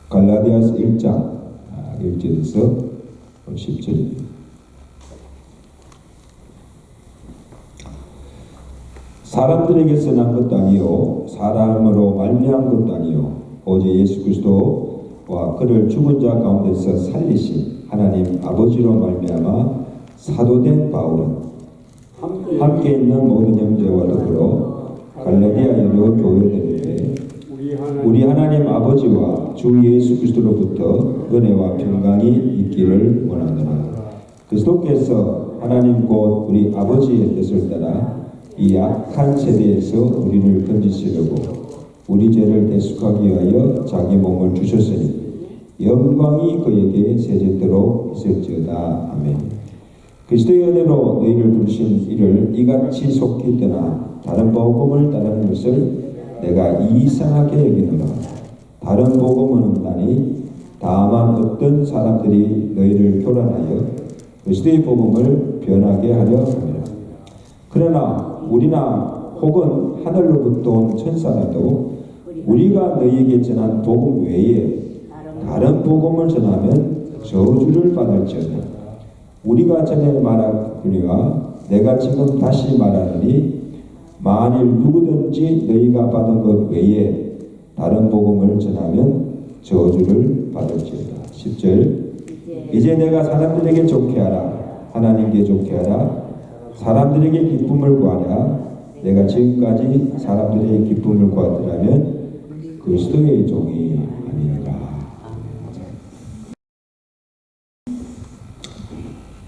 갈라디아서 1장 1절에서 10절입니다. 사람들에게서 난 것도 아니요 사람으로 말미암은 것도 아니요 오직 예수 그리스도와 그를 죽은 자 가운데서 살리신 하나님 아버지로 말미암아 사도된 바울은 함께 있는 모든 형제와 더불어 갈라디아 여러 교회들에게 우리 하나님 아버지와 주 예수 그리스도로부터 은혜와 평강이 있기를 원하노라. 그리스도께서 하나님 곧 우리 아버지의 뜻을 따라 이 악한 세대에서 우리를 건지시려고 우리 죄를 대속하기 위하여 자기 몸을 주셨으니 영광이 그에게 세세토록 있을지어다. 아멘. 그리스도의 은혜로 너희를 부르신 이를 이같이 속히 떠나 다른 복음을 따르는 것을 내가 이상하게 여기노라. 다른 복음은 없나니 다만 어떤 사람들이 너희를 교란하여 그리스도의 복음을 변하게 하려 함이라. 그러나 우리나 혹은 하늘로부터 온 천사라도 우리가 너희에게 전한 복음 외에 다른 복음을 전하면 저주를 받을지어다. 우리가 전에 말하거니와 내가 지금 다시 말하노니 만일 누구든지 너희가 받은 것 외에 다른 복음을 전하면 저주를 받을지어다. 10절 이제 내가 사람들에게 좋게 하라 하나님께 좋게 하라 사람들에게 기쁨을 구하라. 내가 지금까지 사람들의 기쁨을 구하더라면 그리스도의 종이 아니라.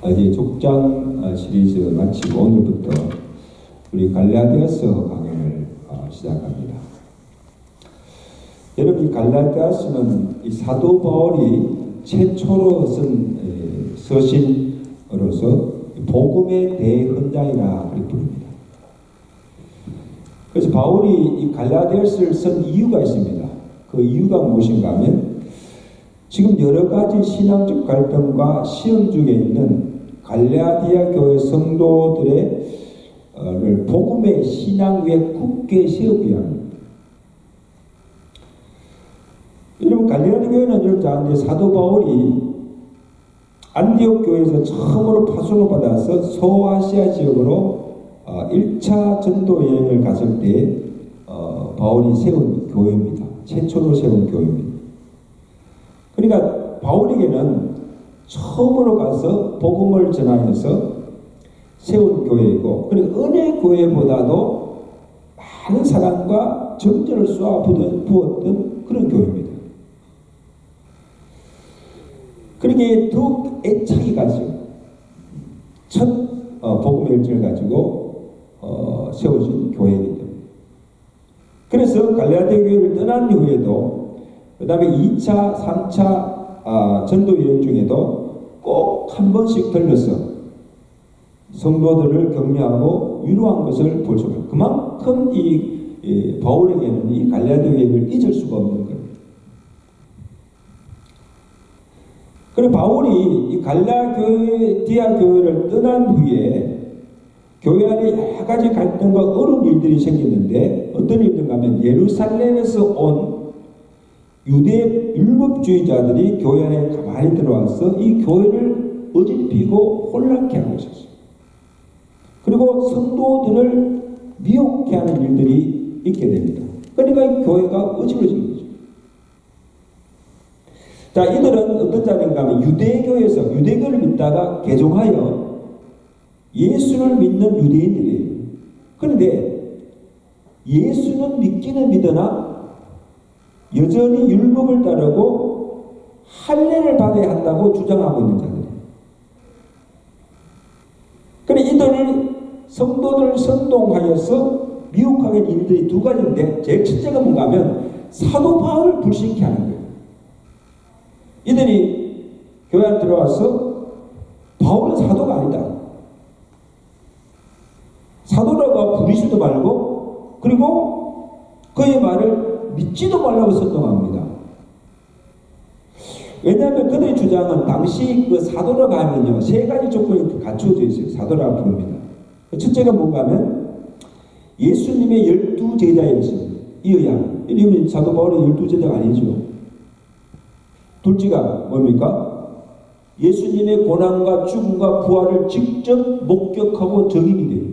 이제 족장 시리즈 마치고 오늘부터 우리 갈라디아서 강연을 시작합니다. 여러분, 이 갈라디아서는 이 사도 바울이 최초로 쓴 서신으로서 복음의 대헌장이라 그렇게 부릅니다. 그래서 바울이 이 갈라디아서를 쓴 이유가 있습니다. 그 이유가 무엇인가 하면 지금 여러 가지 신앙적 갈등과 시험 중에 있는 갈라디아 교회 성도들의 복음의 신앙 위에 굳게 세우기 위함입니다. 여러분, 갈라디아 교회는 여러분 아는데 사도 바울이 안디옥 교회에서 처음으로 파송을 받아서 소아시아 지역으로 1차 전도 여행을 갔을 때 바울이 세운 교회입니다. 최초로 세운 교회입니다. 그러니까 바울에게는 처음으로 가서 복음을 전하여서 세운 교회이고, 그리고 은혜 교회보다도 많은 사랑과 정절을 쏘아 부었던 그런 교회입니다. 그러기에 더욱 애착이 가지고 첫 복음의 일정을 가지고 세워진 교회이기 때문에. 그래서 갈라디아 교회를 떠난 이후에도 그 다음에 2차, 3차 전도 여행 중에도 꼭 한 번씩 들려서 성도들을 격려하고 위로한 것을 볼 수 있습니다. 그만큼 이 바울에게는 이 갈라디아 교회를 잊을 수가 없는 거예요. 그리고 바울이 이 갈라디아 교회를 떠난 후에 교회 안에 여러 가지 갈등과 어려운 일들이 생겼는데, 어떤 일인가 하면 예루살렘에서 온 유대 율법주의자들이 교회 안에 가만히 들어와서 이 교회를 어지럽히고 혼란케 하고 있었어요. 그리고 성도들을 미혹케 하는 일들이 있게 됩니다. 그러니까 이 교회가 어지러진 거죠. 자, 이들은 어떤 자리인가 하면 유대교에서 유대교를 믿다가 개종하여 예수를 믿는 유대인들이에요. 그런데 예수는 믿기는 믿으나 여전히 율법을 따르고 할례를 받아야 한다고 주장하고 있는 자들이에요. 그래, 이들을 성도들을 선동하여서 미혹하게 하는 일들이 두 가지인데, 제일 첫째가 뭔가 하면 사도 바울을 불신케 하는 거예요. 이들이 교회 안에 들어와서 바울은 사도가 아니다, 사도라고 부르지도 말고, 그리고 그의 말을 믿지도 말라고 선동합니다. 왜냐하면 그들의 주장은 당시 그 사도라고 하면요, 세 가지 조건이 갖추어져 있어요. 사도라고 부릅니다. 첫째가 뭔가 하면 예수님의 12 제자였습니다. 이 의향. 이러면 사도 바울의 12 제자가 아니죠. 둘째가 뭡니까? 예수님의 고난과 죽음과 부활을 직접 목격하고 적임이 돼요.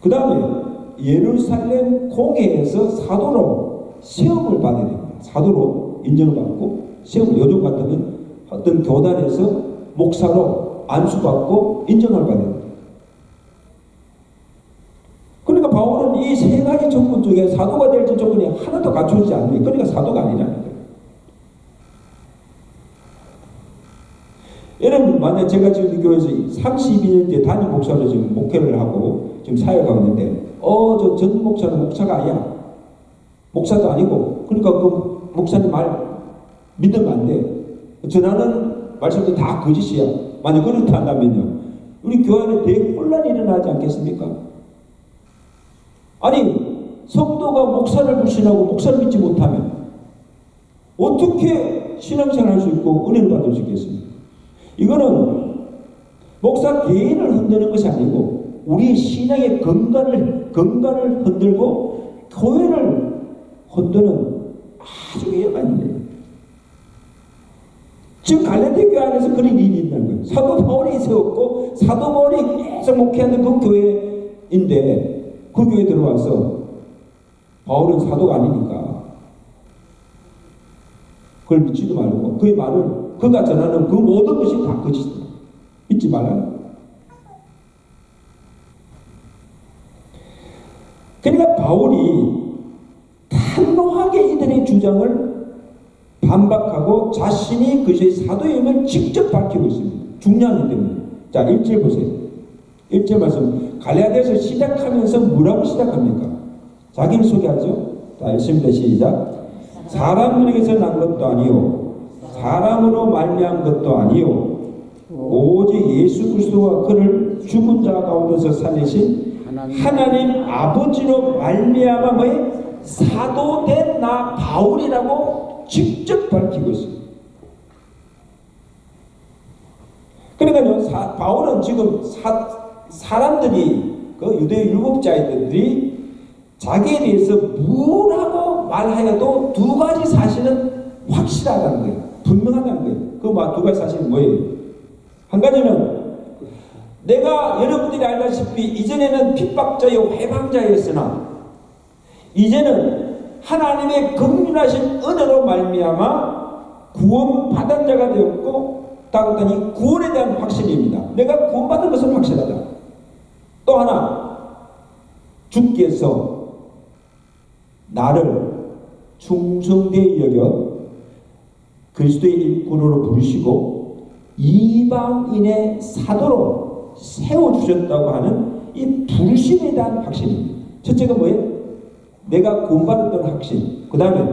그 다음에 예루살렘 공회에서 사도로 시험을 받아야 됩니다. 사도로 인정을 받고 시험을 요즘 같으면 어떤 교단에서 목사로 안수받고 인정을 받아야 됩니다. 그러니까 바울은 이 세 가지 조건 중에 사도가 될 조건이 하나도 갖추지 않는 거예요. 그러니까 사도가 아니라는 거예요. 여러분, 만약 제가 지금 이 교회에서 32년째 담임 목사로 지금 목회를 하고 지금 사역하고 있는데, 저 전 목사는 목사가 아니야. 목사도 아니고, 그러니까 그 목사님 말 믿으면 안 돼. 전하는 말씀도 다 거짓이야. 만약 그렇다 한다면요, 우리 교회 안에 대혼란이 일어나지 않겠습니까? 아니, 성도가 목사를 불신하고 목사를 믿지 못하면 어떻게 신앙생활 할 수 있고 은혜를 받을 수 있겠습니까? 이거는 목사 개인을 흔드는 것이 아니고 우리의 신앙의 건강을 흔들고 교회를 흔드는 아주 위험한 일이에요. 지금 갈라디아 교회 안에서 그런 일이 있다는 거예요. 사도 바울이 세웠고 사도 바울이 계속 목회하는 그 교회인데 그 교회에 들어와서 바울은 사도가 아니니까 그걸 믿지도 말고 그의 말을 그가 전하는 그 모든 것이 다 거짓이다. 믿지 말라는 거예요. 그러니까 바울이 단호하게 이들의 주장을 반박하고 자신이 그것의 사도임을 직접 밝히고 있습니다. 중요한 일입니다. 자, 1절 보세요. 1절 말씀. 갈라디아서 시작하면서 뭐라고 시작합니까? 자기를 소개하죠. 자, 읽습니다. 시작. 사람들에게서 난 것도 아니요 사람으로 말미암은 것도 아니요 오직 예수 그리스도와 그를 죽은 자 가운데서 살리신 하나님 아버지로 말미암아 뭐에 사도된 나 바울이라고 직접 밝히고 있습니다. 그러니까요, 바울은 지금 사람들이 그 유대 율법자들이 자기에 대해서 뭐라고 말하여도 두 가지 사실은 확실하다는 거예요. 분명하다는 거예요. 그 두 가지 사실은 뭐예요? 한 가지는 내가 여러분들이 알다시피 이전에는 핍박자요 회방자였으나 이제는 하나님의 긍휼하신 은혜로 말미암아 구원받은 자가 되었고 다음 이 구원에 대한 확신입니다. 내가 구원받은 것은 확실하다. 또 하나 주께서 나를 충성되이 여겨 그리스도의 일꾼으로 부르시고 이방인의 사도로 세워주셨다고 하는 이 부르심에 대한 확신입니다. 첫째가 뭐예요? 내가 구원받았다는 확신. 그 다음에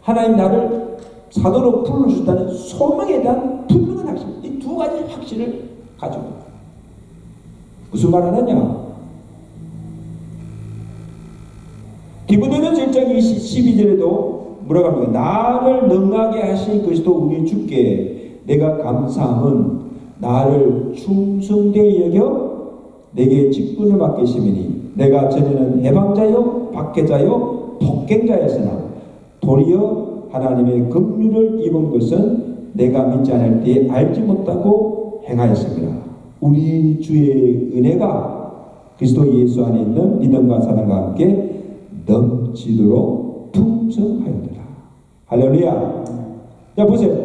하나님 나를 사도로 불러주셨다는 소명에 대한 분명한 확신. 이 두 가지 확신을 가지고 무슨 말 하느냐? 디모데전서 1장 12절에도 뭐라고 합니까? 나를 능하게 하신 그리스도 우리 주께 내가 감사함은 나를 충성되이 여겨 내게 직분을 맡기심이니 내가 전에는 해방자요 박해자요 폭행자였으나 도리어 하나님의 긍휼을 입은 것은 내가 믿지 않을 때에 알지 못하고 행하였습니다. 우리 주의 은혜가 그리스도 예수 안에 있는 믿음과 사랑과 함께 넘치도록 풍성하였더라. 할렐루야. 자, 보세요.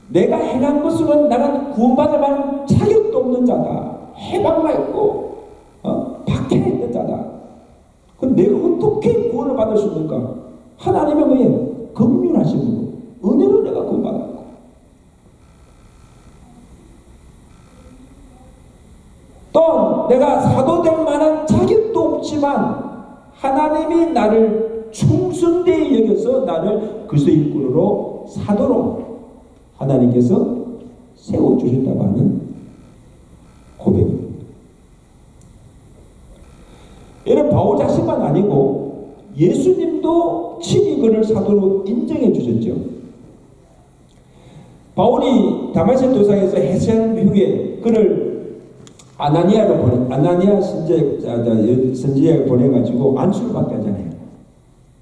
내가 행한 것으로는 나는 구원받을 만한 자격도 없는 자다. 해방하였고 박해했는 자다. 그럼 내가 어떻게 구원을 받을 수 있는가? 하나님의 뭐예요? 긍휼하심으로 은혜로 내가 구원받았고 또 내가 사도될 만한 자격도 없지만 하나님이 나를 충성되이 여겨서 나를 그리스도의 일꾼으로 사도로 하나님께서 세워주셨다고 하는 고백입니다. 여러분, 바울 자신만 아니고 예수님도 친히 그를 사도로 인정해 주셨죠. 바울이 다마스커스 도상에서 해산 후에 그를 아나니아 선지자에 보내가지고 안수를 받게 하잖아요.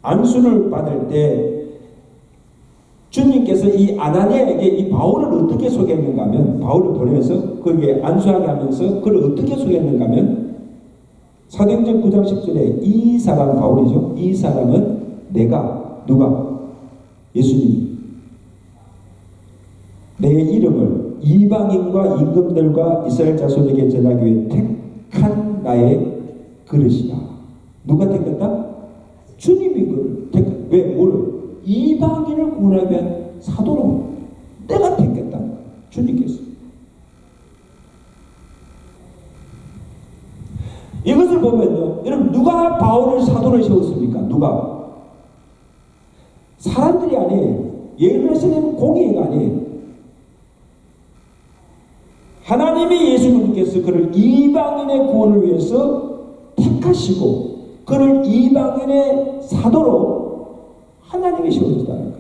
안수를 받을 때 주님께서 이 아나니아에게 이 바울을 어떻게 소개했는가 하면, 바울을 보내서 거기에 안수하게 하면서 그를 어떻게 소개했는가 하면, 사도행전 9장 10절에 이 사람, 바울이죠. 이 사람은 내가, 누가? 예수님. 내 이름을 이방인과 임금들과 이스라엘 자손에게 전하기 위해 택한 나의 그릇이다. 누가 택했다? 주님이 그를 택했다. 왜? 뭘? 이방인을 구원하기 위한 사도로 내가 택했다. 주님께서. 이것을 보면요, 여러분, 누가 바울을 사도로 세웠습니까? 누가? 사람들이 아니에요. 예루살렘 공의회가 아니에요. 하나님이 예수 그리스도께서 그를 이방인의 구원을 위해서 택하시고 그를 이방인의 사도로 하나님이 세우셨다는 거예요.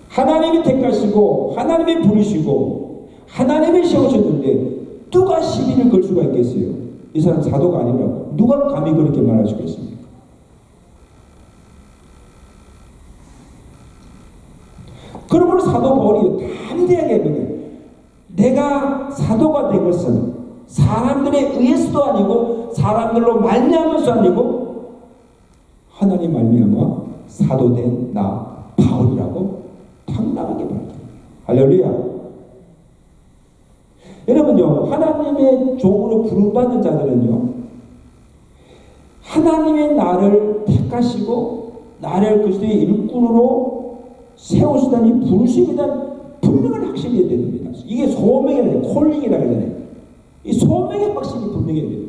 하나님이 택하시고 하나님이 부르시고 하나님이 세우셨는데 누가 시비를 걸 수가 있겠어요? 이 사람 사도가 아니라고 누가 감히 그렇게 말할 수가 있습니까? 그러므로 사도 바울이 담대하게 얘기해요. 내가 사도가 된 것은 사람들에 의해서도 아니고 사람들로 말미암아서 아니고 하나님 말미암아 사도된 나 바울이라고 당당하게 말합니다. 할렐루야. 여러분요, 하나님의 종으로 부름받는 자들은요, 하나님의 나를 택하시고 나를 그리스도의 일꾼으로 세우시다니 부르심에 대한 분명한 확신이 됩니다. 이게 소명이라고 해요. 콜링이라고 하잖아요. 이 소명의 확신이 분명해야 돼요.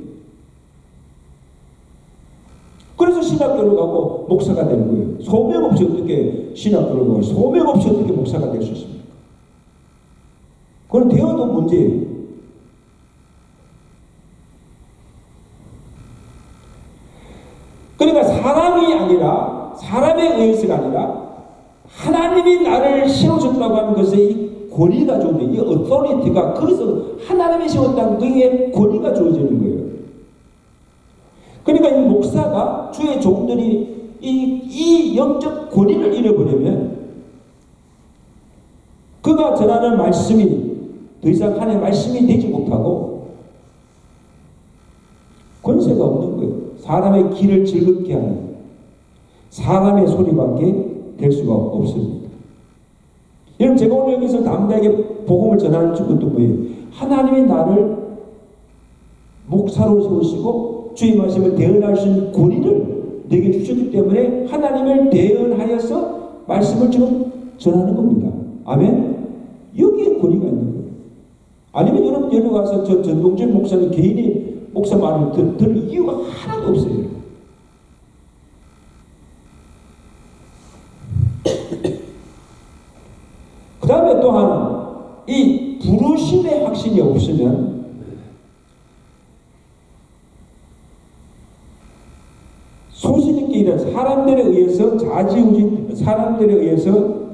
그래서 신학교를 가고 목사가 되는 거예요. 소명 없이 어떻게 신학교를 가고 소명 없이 어떻게 목사가 될 수 있습니까? 그건 되어도 문제예요. 그러니까 사람이 아니라 사람에 의해서가 아니라 하나님이 나를 세우셨다고 하는 것의 권위가 주어져요. 이 어토리티가 거기서 하나님이 세웠다는 그게 권위가 주어지는 거예요. 그러니까 이 목사가 주의 종들이 이 영적 권위를 잃어버리면 그가 전하는 말씀이 더 이상 하나님의 말씀이 되지 못하고 권세가 없는 거예요. 사람의 길을 즐겁게 하는 사람의 소리밖에 될 수가 없습니다. 여러분, 제가 오늘 여기서 담대하게 복음을 전하는 것도 뭐예요? 하나님이 나를 목사로 세우시고 주의 말씀을 대언할 수 있는 권위를 내게 주셨기 때문에 하나님을 대언하여서 말씀을 지금 전하는 겁니다. 아멘? 여기에 권위가 있는 거예요. 아니면 여러분 여기 가서 저 전동진 목사는 개인이 목사 말을 들을 이유가 하나도 없어요. 그 다음에 또한 이 부르심의 확신이 없으면 소신있게 일한 사람들에 의해서 좌지우지 사람들에 의해서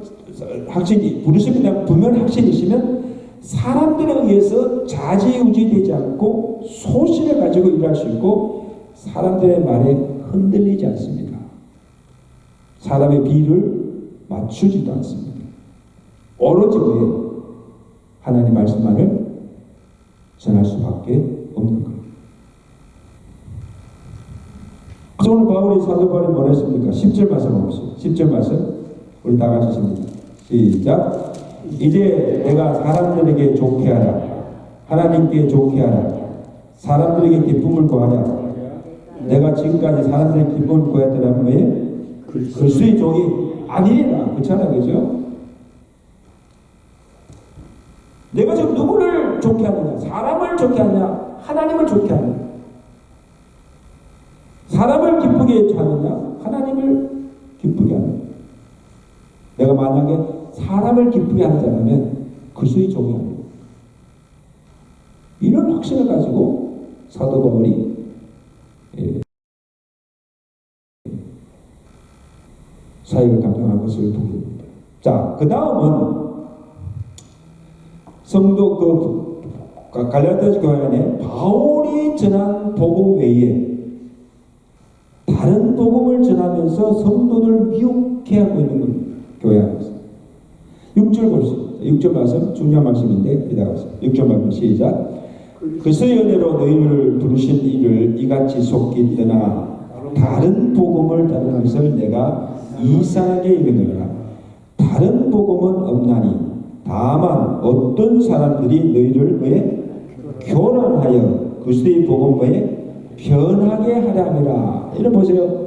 확신이 부르심에 대한 분명한 확신이 있으면 사람들에 의해서 좌지우지 되지 않고 소신을 가지고 일할 수 있고 사람들의 말에 흔들리지 않습니다. 사람의 비를 맞추지도 않습니다. 오로지 왜 하나님 말씀만을 전할 수밖에 없는 거예요. 그래서 오늘 바울이 사도 바울이 뭐라 했습니까? 10절 말씀 봅시다. 10절 말씀 우리 다 같이 읽습니다. 시작. 이제 내가 사람들에게 좋게 하라. 하나님께 좋게 하라. 사람들에게 기쁨을 구하라. 내가 지금까지 사람들에게 기쁨을 구했더라면 왜? 그리스도의 종이 아니라. 그렇잖아요. 그죠? 내가 지금 누구를 좋게 하느냐? 사람을 좋게 하느냐? 하나님을 좋게 하느냐? 사람을 기쁘게 하느냐? 하나님을 기쁘게 하느냐? 내가 만약에 사람을 기쁘게 하는 자라면 그리스도의 종이 아니에요. 이런 확신을 가지고 사도 바울이 사역을 감당할 것을 보게 됩니다. 자, 그 다음은 성도 갈라디아 교회 안에 바울이 전한 복음 외에 다른 복음을 전하면서 성도들 미혹해 하고 있는 겁니다. 교회 안에서. 6절 봅시다. 6절 말씀 중요한 말씀인데 기다려보세요. 6절 말씀 시작. 그리스도의 은혜로 너희를 부르신 이를 이같이 속기 떠나 다른 복음을 다루는 것을 내가 이상하게 이르노라. 다른 복음은 없나니 다만 어떤 사람들이 너희를 왜 교란하여 그리스도의 복음 왜 변하게 하려 함이라. 이런 보세요.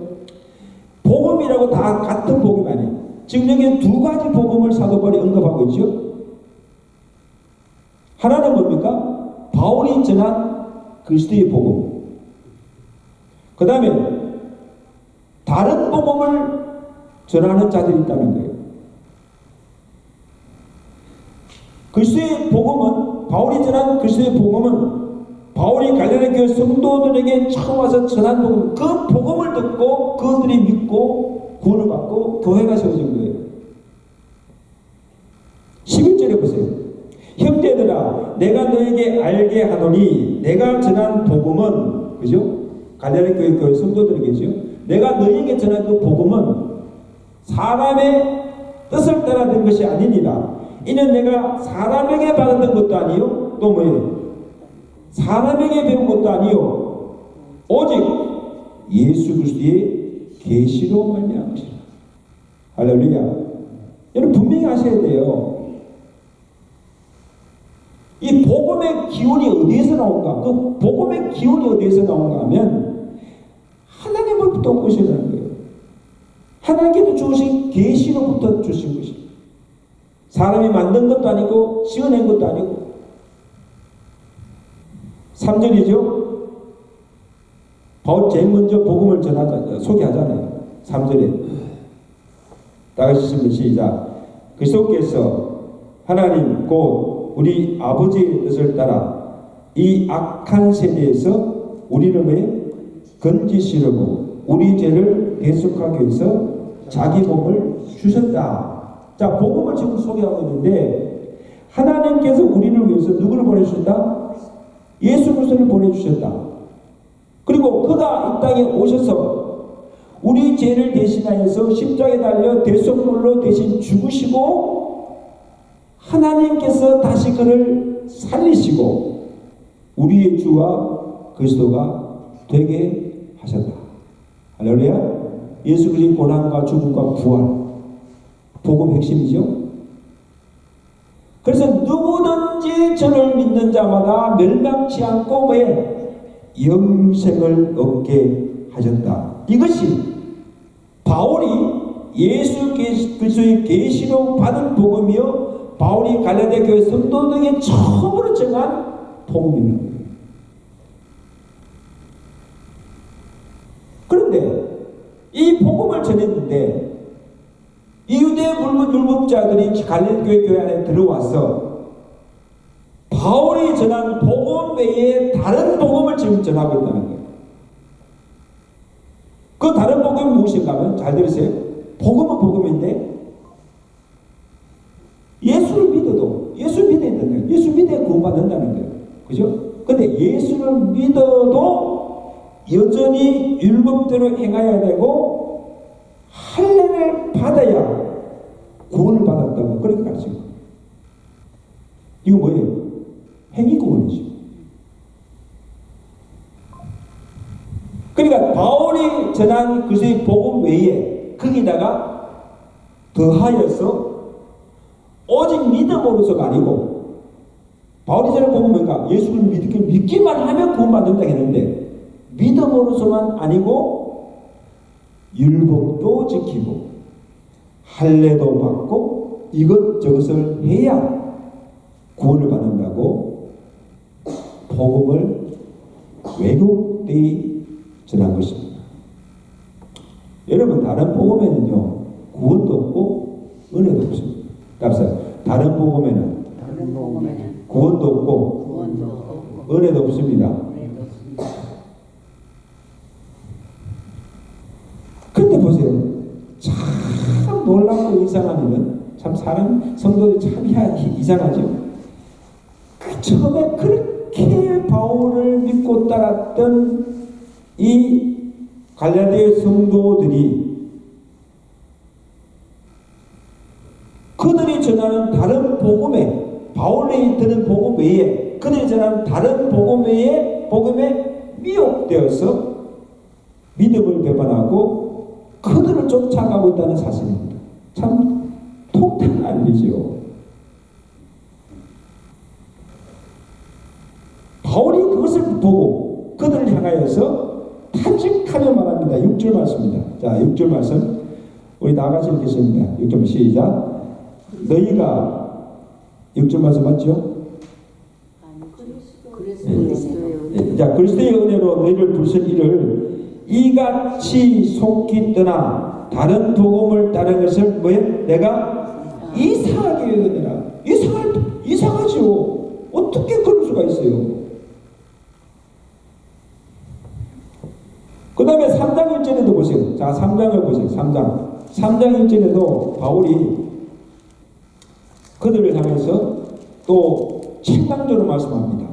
복음이라고 다 같은 복음이 아니에요. 지금 여기 두 가지 복음을 사도 바울이 언급하고 있죠. 하나는 뭡니까? 바울이 전한 그리스도의 복음. 그 다음에 다른 복음을 전하는 자들이 있다는 거예요. 그리스도의 복음은, 바울이 전한 그리스도의 복음은 바울이 갈라디아 교회 성도들에게 처음 와서 전한 복음, 그 복음을 듣고 그들이 믿고 구원을 받고 교회가 세워진 거예요. 11절에 보세요. 형제들아, 내가 너에게 알게 하노니 내가 전한 복음은, 그죠? 갈라디아 교회 성도들에게죠. 내가 너에게 전한 그 복음은 사람의 뜻을 따라 된 것이 아니니라. 이는 내가 사람에게 받았던 것도 아니요, 또 뭐예요? 사람에게 배운 것도 아니요, 오직 예수 그리스도의 계시로 말미암은 것이라. 할렐루야. 여러분 분명히 아셔야 돼요. 이 복음의 기운이 어디에서 나온가? 그 복음의 기운이 어디에서 나온가 하면 하나님으로부터 온 것이라는 거예요. 하나님께서 주신 계시로부터 주신 것입니다. 사람이 만든 것도 아니고 지어낸 것도 아니고. 3절이죠. 바울 제일 먼저 복음을 소개하잖아요. 3절에 다 같이 읽으면 시작. 그리스도께서 하나님 곧 우리 아버지의 뜻을 따라 이 악한 세대에서 우리를 왜 건지시려고 우리 죄를 대속하기 위해서 자기 몸을 주셨다. 자, 복음을 지금 소개하고 있는데 하나님께서 우리를 위해서 누구를 보내주셨다? 예수 그리스도를 보내주셨다. 그리고 그가 이 땅에 오셔서 우리 죄를 대신하여서 십자가에 달려 대속물로 대신 죽으시고 하나님께서 다시 그를 살리시고 우리의 주와 그리스도가 되게 하셨다. 할렐루야. 예수 그리스도의 고난과 죽음과 부활, 복음 핵심이죠. 그래서 누구든지 저를 믿는 자마다 멸망치 않고 뭐에 영생을 얻게 하셨다. 이것이 바울이 예수 그리스도의 계시로 받은 복음이요, 바울이 갈라디아 교회 성도들에게 처음으로 정한 복음입니다. 그런데 이 복음을 전했는데 이 유대 율법자들이 갈라디아 교회 안에 들어와서 바울이 전한 복음 외에 다른 복음을 지금 전하고 있다는 거예요. 그 다른 복음이 무엇인가 하면, 잘 들으세요. 복음은 복음인데 예수를 믿어도, 예수 믿어야 된다는 거예요. 예수 믿어야 구원받는다는 거예요. 그죠? 근데 예수를 믿어도 여전히 율법대로 행해야 되고 할례를 받아야 구원을 받았다고 그렇게 가르치는 거예요. 이거 뭐예요? 행위구원이죠. 그러니까 바울이 전한 그리스도의 복음 외에 거기다가 더하여서 오직 믿음으로서가 아니고, 바울이 전한 복음은 뭔가 예수를 믿기만 하면 구원받는다 했는데 믿음으로서만 아니고 율법도 지키고 할례도 받고 이것저것을 해야 구원을 받는다고 복음을 왜곡되이 전한 것입니다. 여러분, 다른 복음에는요 구원도 없고 은혜도 없습니다. 답사. 다른 복음에는 구원도 없고 은혜도 없습니다. 그런데 보세요. 참 놀랍고 이상한 일은, 참 사람 성도들 참 이상하죠. 그 처음에 그렇게 바울을 믿고 따랐던 이 갈라디아 성도들이 그들이 전하는 다른 복음에, 바울이 드는 복음 외에 그들이 전하는 다른 복음에 미혹되어서 믿음을 배반하고 그들을 쫓아가고 있다는 사실입니다. 참 통탄한 일이죠. 바울이 그것을 보고 그들을 향하여서 탄식하며 말합니다. 6절 말씀입니다. 자, 6절 말씀 우리 나가시 읽겠습니다. 6절 시작. 너희가 6절 말씀 맞죠? 자, 그리스도의 은혜로 너희를 부르신 이를 이같이 속히 떠나 다른 복음을 따른 것을 뭐예요? 내가 이상하게 여기느라. 이상하죠. 어떻게 그럴 수가 있어요? 그 다음에 3장 1절에도 보세요. 자, 3장을 보세요. 3장 1절에도 바울이 그들을 향해서 또 책망적으로 말씀합니다.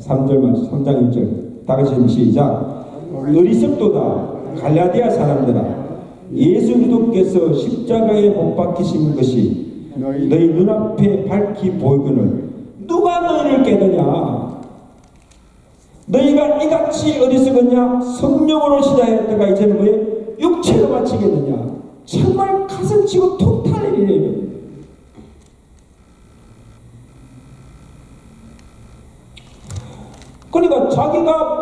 3절 말씀, 3장 1절. 다 같이 시작. 어리석도다 갈라디아 사람들아, 예수 그리스도께서 십자가에 못 박히신 것이 너희 눈앞에 밝히 보이거늘 누가 너희를 깨느냐? 너희가 이같이 어리석었냐? 성령으로 시작했다가 이제는 뭐예요? 육체로 마치겠느냐? 정말 가슴치고 통탄한 일이에요. 그러니까 자기가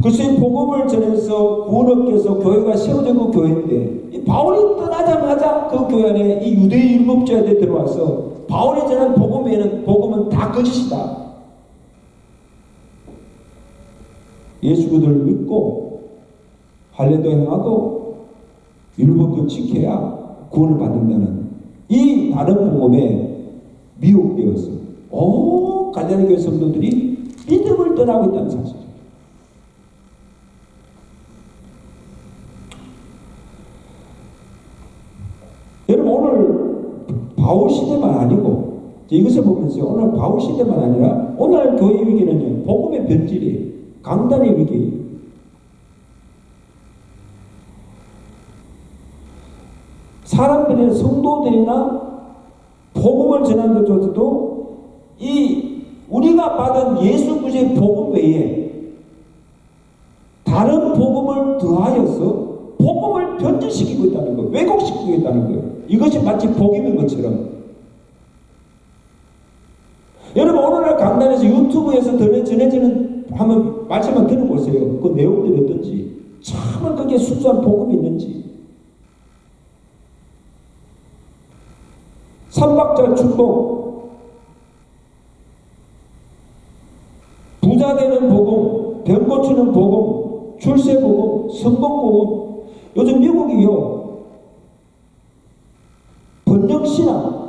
글쎄 복음을 전해서 구원 얻기 위해서 교회가 세워진 그 교회인데 이 바울이 떠나자마자 그 교회 안에 이 유대인 율법자들이 들어와서 바울이 전한 복음은 다 거짓이다. 예수 그들을 믿고 할례도 행하고 율법도 지켜야 구원을 받는다는 이 다른 복음에 미혹되어서 갈라디아 교회 성도들이 믿음을 떠나고 있다는 사실이에요. 여러분 오늘 바울 시대만 아니고 이것을 보면서 오늘 바울 시대만 아니라 오늘 교회 위기는요 복음의 변질이에요. 강단의 위기예요. 사람들이나 성도들이나 복음을 전하는 것조차도 우리가 받은 예수 그리스도의 복음 외에 다른 복음을 더하여서 복음을 변질시키고 있다는 거예요. 왜곡시키고 있다는 거예요. 이것이 마치 복음인 것처럼. 여러분 오늘날 강단에서 유튜브에서 전해지는 한번 말씀만 들어보세요. 그 내용들이 어떤지. 참 그게 순수한 복음이 있는지. 삼박자 축복, 부자 되는 복음, 병 고치는 복음, 출세 복음, 성공 복음. 요즘 미국이요 번영신앙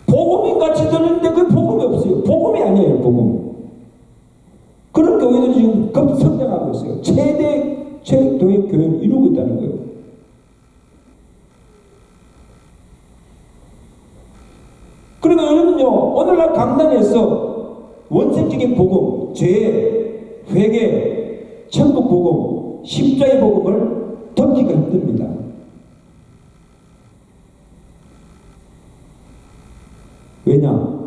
복음인 같이 들리는데 그 복음이 없어요. 복음이 아니에요. 복음. 그런 교회들이 지금 급성장하고 있어요. 최대 교회를 이루고 있다는 거예요. 그러니까 여러분요 오늘날 강단에서 원색적인 복음, 죄, 회개, 천국 복음, 십자의 복음을 듣기가 힘듭니다. 왜냐?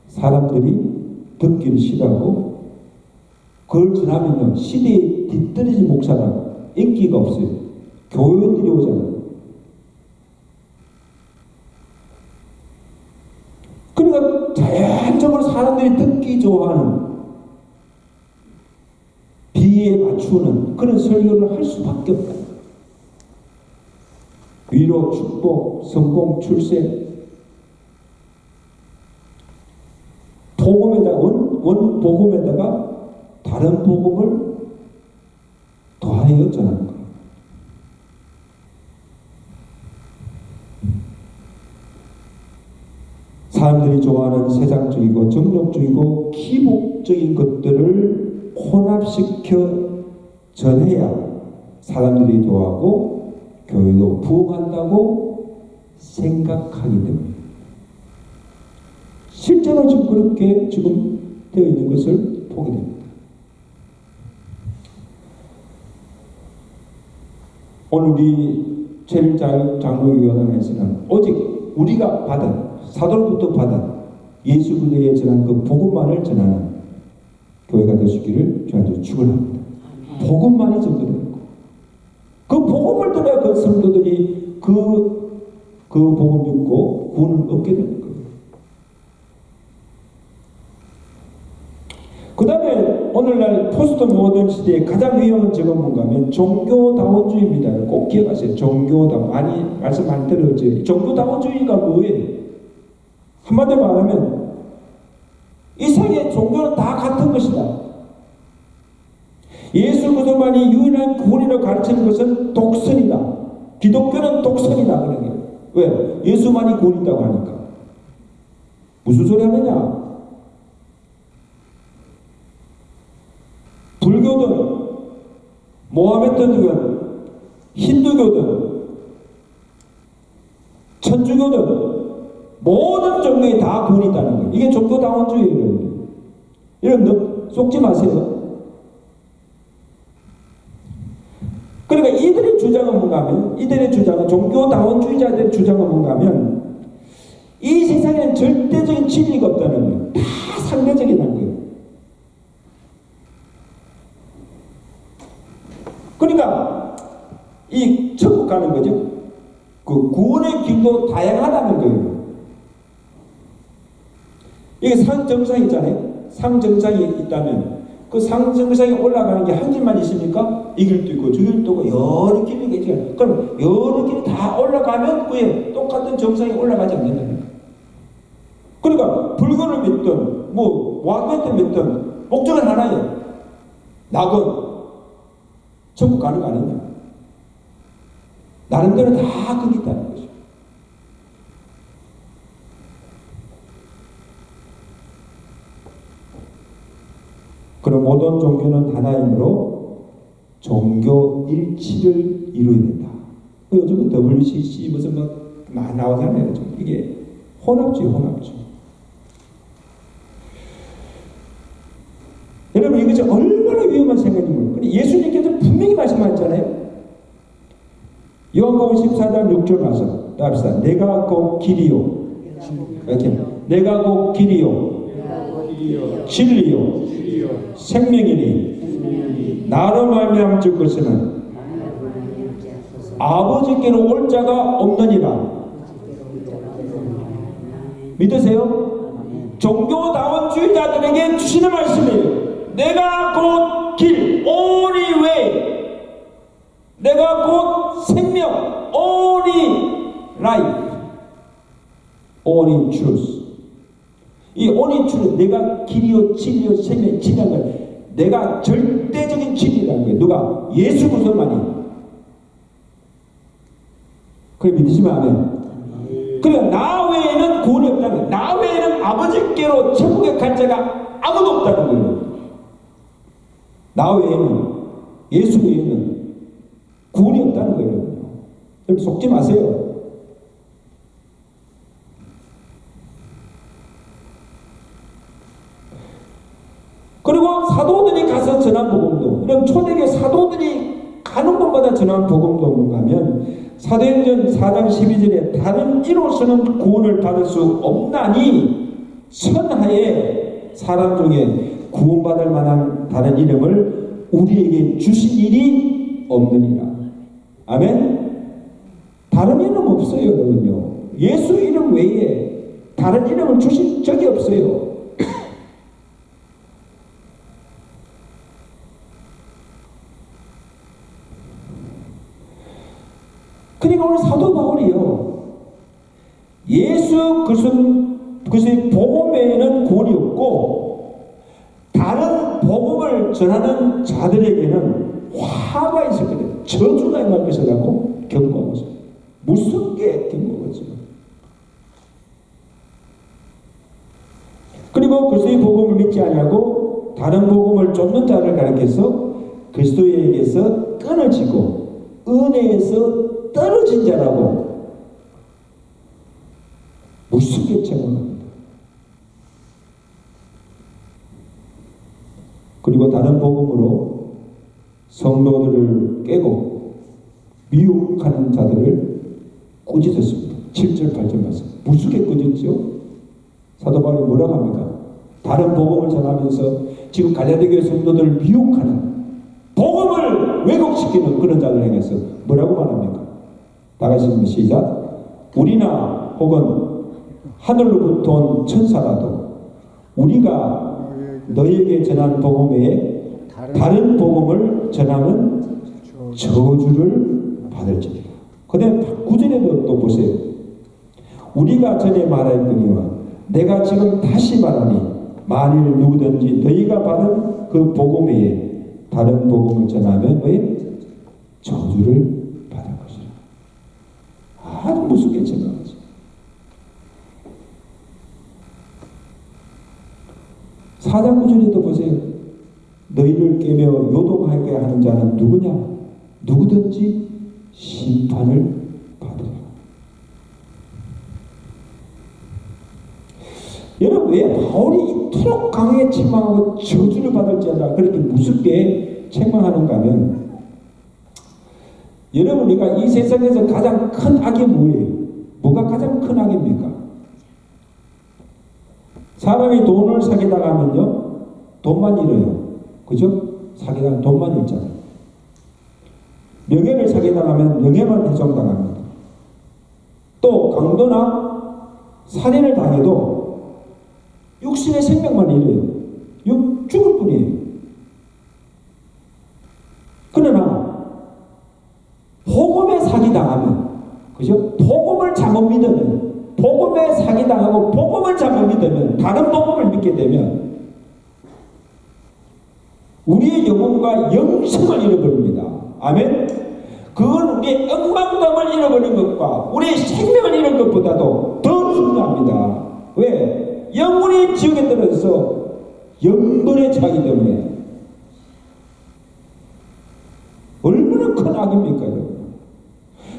사람들이 듣기를 싫어하고 그걸 전하면요 시대에 뒤떨어진 목사라 인기가 없어요. 교회원들이 오잖아요. 그러니까 자연적으로 사람들이 듣기 좋아하는 비에 맞추는 그런 설교를 할 수밖에 없다. 위로, 축복, 성공, 출세, 복음에다가 원 복음에다가 다른 복음을 더하여 전하는 거예요. 사람들이 좋아하는 세상적이고 정욕적이고 기복적인 것들을 혼합시켜 전해야 사람들이 좋아하고 교회도 부흥한다고 생각하기 때문에 실제로 지금 그렇게 지금 되어 있는 것을 포기됩니다. 오늘 우리 제일장로교단에서는 오직 우리가 받은, 사도로부터 받은 예수 그리스도의 전한 그 복음만을 전하는 교회가 될 수 있기를 주님께 축원합니다. 복음만이 전도되는 거. 그 복음을 들어야 그 성도들이 그 복음 듣고 구원을 얻게 되는 거예요. 그 다음에 오늘날 포스트 모던 시대에 가장 위험한 적은 뭔가 하면 종교다원주의입니다. 꼭 기억하세요. 종교다원. 말씀 많이 들었죠. 종교다원주의가 뭐예요? 한마디로 말하면 이 세계의 종교는 다 같은 것이다. 예수 그리스도만이 유일한 구원이라고 가르치는 것은 독선이다. 기독교는 독선이다. 그런 거예요. 왜? 예수만이 구원이라고 하니까. 무슨 소리 하느냐? 불교든 모하메드든 힌두교든 천주교든 모든 종교에 다 구원이 있다는 거예요. 이게 종교다원주의예요. 이런 속지 마세요. 그러니까 이들의 주장은 뭔가 하면, 이들의 주장은, 종교다원주의자들의 주장은 뭔가 하면 이 세상에는 절대적인 진리가 없다는 거예요. 다 상대적이라는 거예요. 그러니까 이 천국 가는 거죠. 그 구원의 길도 다양하다는 거예요. 이게 상정상이 있잖아요. 상정상이 있다면 그 상정상에 올라가는 게 한 길만 있습니까? 이 길도 있고 저 길도 있고 여러 길이 있죠. 그럼 여러 길이 다 올라가면 그에 똑같은 정상에 올라가지 않는다는 거예요. 그러니까 불교를 믿든 와그를 믿든 목적은 하나예요. 낙원 천국 가는 거 아니냐. 나름대로 다 거기 있다는 거죠. 그럼 모든 종교는 하나이므로 종교 일치를 이루어야 된다. 요즘 WCC 무슨 막 나오잖아요. 이게 혼합주의. 여러분 이것이 얼마나 위험한 생각인지 예수님께서 분명히 말씀하셨잖아요. 요한복음 14장 6절 가서 합시다. 내가 곧 길이요. 이렇게 내가 곧 길이요. 진리요. 생명이니 나로 말미암아 줄 것은 아버지께로 올 자가 없느니라. 믿으세요? 종교다원주의자들에게 주시는 말씀이에요. 내가 곧 길, only way. 내가 곧 생명, only life, only truth. 이 only truth, 내가 길이요, 진리요, 생명, 진리라는 거예요. 내가 절대적인 진리라는 거예요. 누가? 예수 그리스도만이. 그래 믿으시면 아멘. 그래 나 외에는 구원이 없다는 거예요. 나 외에는 아버지께로 천국에 갈 자가 아무도 없다는 거예요. 나 외에는, 예수 외에는 구원이 없다는 거예요. 여러분 속지 마세요. 그리고 사도들이 가서 전한 복음도, 그럼 초대교회 사도들이 가는 곳마다 전한 복음도 뭔가 하면 사도행전 4장 12절에 다른 이로서는 구원을 받을 수 없나니 선하에 사람 중에 구원받을 만한 다른 이름을 우리에게 주신 일이 없느니라. 아멘? 다른 이름 없어요, 여러분요. 예수 이름 외에 다른 이름을 주신 적이 없어요. 그러니까 오늘 사도 바울이요. 예수 그리스도의 복음 외에는 구원이 없고 다른 복음을 전하는 자들에게는 화가 있을 거예요. 저주가 임할 것이라고 경고하고 있어요. 무섭게 경고하고 있어요. 그리고 그리스도의 복음을 믿지 아니하고 다른 복음을 쫓는 자를 가리켜서 그리스도에게서 끊어지고 은혜에서 떨어진 자라고 무섭게 책망합니다. 다른 복음으로 성도들을 깨고 미혹하는 자들을 꾸짖었습니다. 7절 8절 말씀. 무수게 꾸짖죠. 사도 바울이 뭐라고 합니까? 다른 복음을 전하면서 지금 갈라디아 교회 성도들을 미혹하는, 복음을 왜곡시키는 그런 자들 향해서 뭐라고 말합니까? 다 같이 시작. 우리나 혹은 하늘로부터 온 천사라도 우리가 너에게 전한 복음 외에 다른 복음을 전하면 저주를 받을지니라. 그다음 9절에도 또 보세요. 우리가 전에 말하였거니와 내가 지금 다시 말하니 만일 누구든지 너희가 받은 그 복음 외에 다른 복음을 전하면 왜? 저주를 받을 것이라. 아주 무섭게 생각하죠. 사장 9절에도 보세요. 너희를 깨며 요동하게 하는 자는 누구냐? 누구든지 심판을 받으리라. 여러분, 왜 바울이 이토록 강하게 책망하고 저주를 받을지어다 그렇게 무섭게 책망하는가 하면, 여러분, 우리가 이 세상에서 가장 큰 악이 뭐예요? 뭐가 가장 큰 악입니까? 사람이 돈을 사기당하면요, 돈만 잃어요. 그죠? 사기당하면 돈만 잃잖아요. 명예를 사기당하면 명예만 훼손당합니다. 또 강도나 살인을 당해도 육신의 생명만 잃어요. 죽을 뿐이에요. 그러나 복음에 사기당하면, 그죠? 복음을 잘못 믿으면, 복음에 사기당하고 복음을 잘못 믿으면, 다른 복음을 믿게 되면 우리의 영혼과 영생을 잃어버립니다. 아멘? 그건 우리의 영광감을 잃어버린 것과 우리의 생명을 잃은 것보다도 더 중요합니다. 왜? 영혼이 지옥에 떨어져서 영벌에 처하기 때문에. 얼마나 큰 악입니까?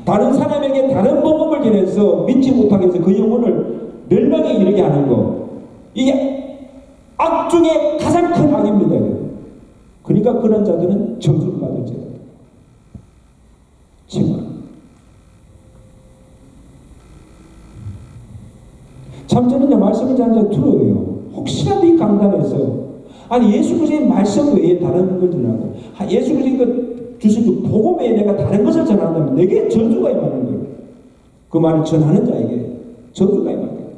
다른 사람에게 다른 복음을 전해서 믿지 못하게 해서 그 영혼을 멸망에 이르게 하는 거, 이게 악 중에 가장 큰 악입니다. 그러니까 그런 자들은 저주를 받을 자다. 정말. 참 저는 말씀을 잘 들어요. 혹시라도 이 강단에서 아니 예수 그리스도의 말씀 외에 다른 걸 전하고 예수 그리스도가 주신 그 복음 외에 내가 다른 것을 전한다면 내게 저주가 임하는 거예요. 그 말을 전하는 자에게 저주가 임하는 거예요.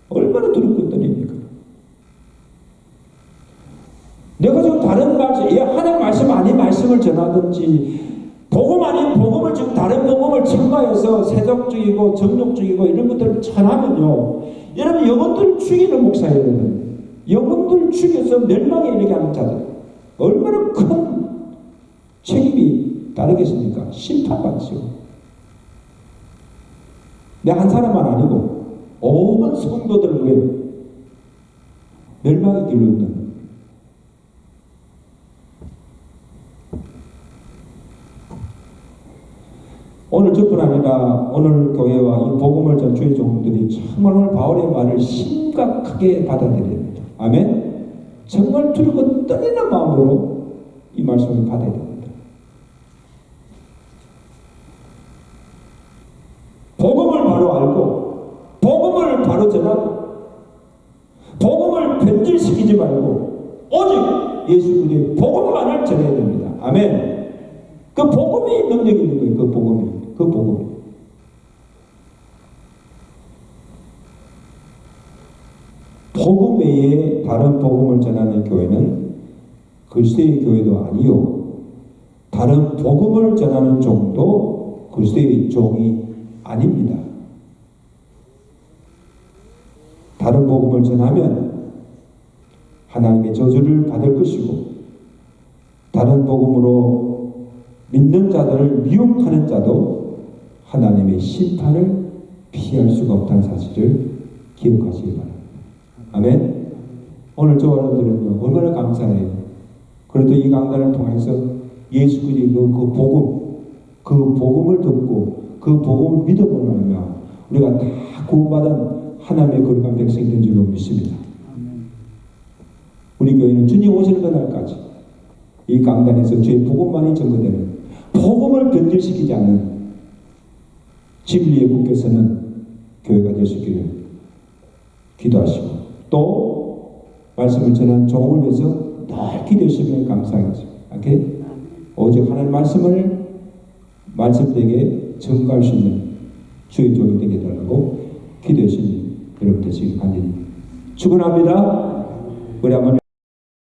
얼마나 두렵고 떨립니까? 내가 지금 다른 말씀, 하나님 말씀 아닌 말씀을 전하든지 복음 아닌 복음을 지금 다른 복음을 첨가해서 세속적이고 정욕적이고 이런 것들을 전하면요, 여러분 영혼들을 죽이는 목사예요. 영혼들을 죽여서 멸망에 이르게 하는 자들, 얼마나 큰 책임이 따르겠습니까? 심판받죠. 내 한 사람만 아니고 온 성도들을 위해 멸망의 길로 있는. 오늘 저뿐 아니라 오늘 교회와 이 복음을 전 주의 종들이 정말 오늘 바울의 말을 심각하게 받아들여야 됩니다. 아멘? 정말 두렵고 떨리는 마음으로 이 말씀을 받아야 됩니다. 복음을 바로 알고 복음을 바로 전하고 복음을 변질시키지 말고 오직 예수 그리스도의 복음만을 전해야 됩니다. 아멘. 그 복음이 능력이 있는 거예요. 그 복음이. 그 복음. 복음 외에 다른 복음을 전하는 교회는 그리스도의 교회도 아니요, 다른 복음을 전하는 종도 그리스도의 종이 아닙니다. 다른 복음을 전하면 하나님의 저주를 받을 것이고, 다른 복음으로 믿는 자들을 미혹하는 자도 하나님의 심판을 피할 수가 없다는 사실을 기억하시기 바랍니다. 아멘. 오늘 저 여러분들은요, 얼마나 감사해요. 그래도 이 강단을 통해서 예수 그리스도 그 복음을 듣고 그 복음을 믿어보면 우리가 다 구원받은 하나님의 거룩한 백성이 된 줄로 믿습니다. 우리 교회는 주님 오시는 그날까지 이 강단에서 주의 복음만이 전거되는, 복음을 변질시키지 않는 진리에 묶여서는 교회가 될 수 있기를 기도하시고, 또 말씀을 전한 종을 위해서 늘 기도하시면 감사하겠습니다. 오케이? 오직 하나님 말씀되게 증거할 수 있는 주의 종이 되게 해달라고 기도하시는 여러분 되시길 간절히 축원합니다. 우리 한번